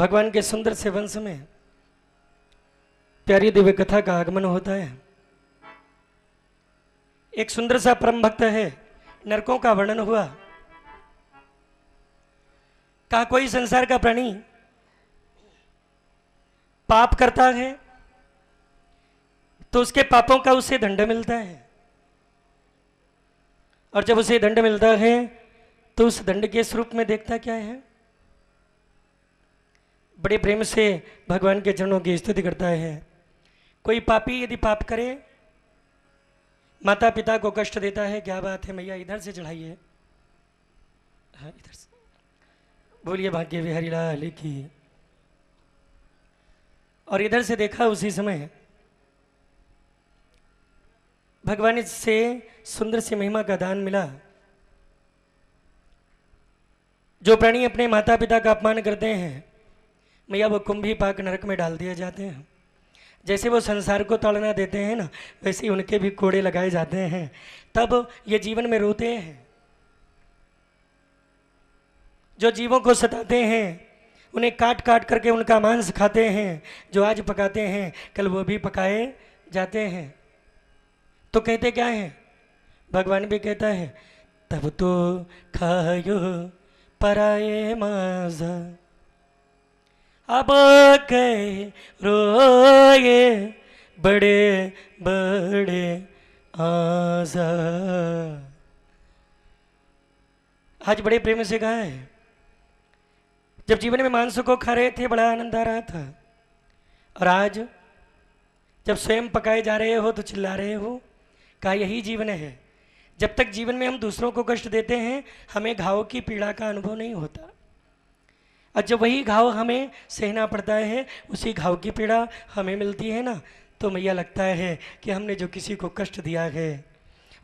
भगवान के सुंदर से वंश में प्यारी दिव्य कथा का आगमन होता है। एक सुंदर सा परम भक्त है, नरकों का वर्णन हुआ। कहा कोई संसार का प्राणी पाप करता है तो उसके पापों का उसे दंड मिलता है, और जब उसे दंड मिलता है तो उस दंड के स्वरूप में देखता क्या है। बड़े प्रेम से भगवान के चरणों की स्तुति करता है। कोई पापी यदि पाप करे, माता पिता को कष्ट देता है, क्या बात है मैया इधर से चढ़ाइए, हाँ इधर से बोलिए भाग्य विहारी लाल की। और इधर से देखा उसी समय भगवान से सुंदर सी महिमा का दान मिला। जो प्राणी अपने माता पिता का अपमान करते हैं मैया वो कुंभी पाक नरक में डाल दिए जाते हैं। जैसे वो संसार को ताड़ना देते हैं ना, वैसे ही उनके भी कोड़े लगाए जाते हैं। तब ये जीवन में रोते हैं। जो जीवों को सताते हैं उन्हें काट काट करके उनका मांस खाते हैं। जो आज पकाते हैं कल वो भी पकाए जाते हैं। तो कहते क्या है, भगवान भी कहता है तब तो खायो पराये मांस, अब गए रोए बड़े बड़े आजा। आज बड़े प्रेम से कहा है, जब जीवन में मांस को खा रहे थे बड़ा आनंद आ रहा था, और आज जब स्वयं पकाए जा रहे हो तो चिल्ला रहे हो। कहा यही जीवन है। जब तक जीवन में हम दूसरों को कष्ट देते हैं हमें घाव की पीड़ा का अनुभव नहीं होता, और जब वही घाव हमें सहना पड़ता है, उसी घाव की पीड़ा हमें मिलती है ना, तो मैया लगता है कि हमने जो किसी को कष्ट दिया है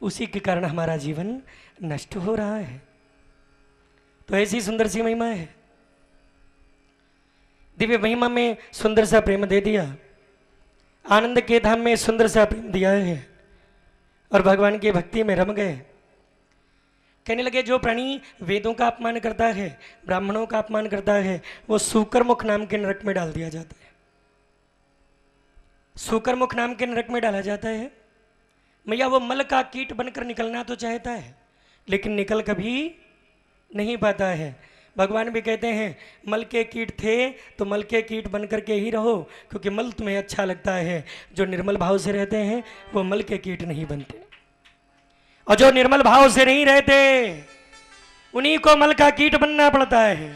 उसी के कारण हमारा जीवन नष्ट हो रहा है। तो ऐसी सुंदर सी महिमा है। दिव्य महिमा में सुंदर सा प्रेम दे दिया, आनंद के धाम में सुंदर सा प्रेम दिया है, और भगवान की भक्ति में रम गए। कहने लगे जो प्राणी वेदों का अपमान करता है, ब्राह्मणों का अपमान करता है, वो सूकरमुख नाम के नरक में डाल दिया जाता है। सूकरमुख नाम के नरक में डाला जाता है। मैया वो मल का कीट बनकर निकलना तो चाहता है लेकिन निकल कभी नहीं पाता है। भगवान भी कहते हैं मल के कीट थे तो मल के कीट बन करके ही रहो, क्योंकि मल तुम्हें अच्छा लगता है। जो निर्मल भाव से रहते हैं वो मल के कीट नहीं बनते, और जो निर्मल भाव से नहीं रहते उन्हीं को मल का कीट बनना पड़ता है।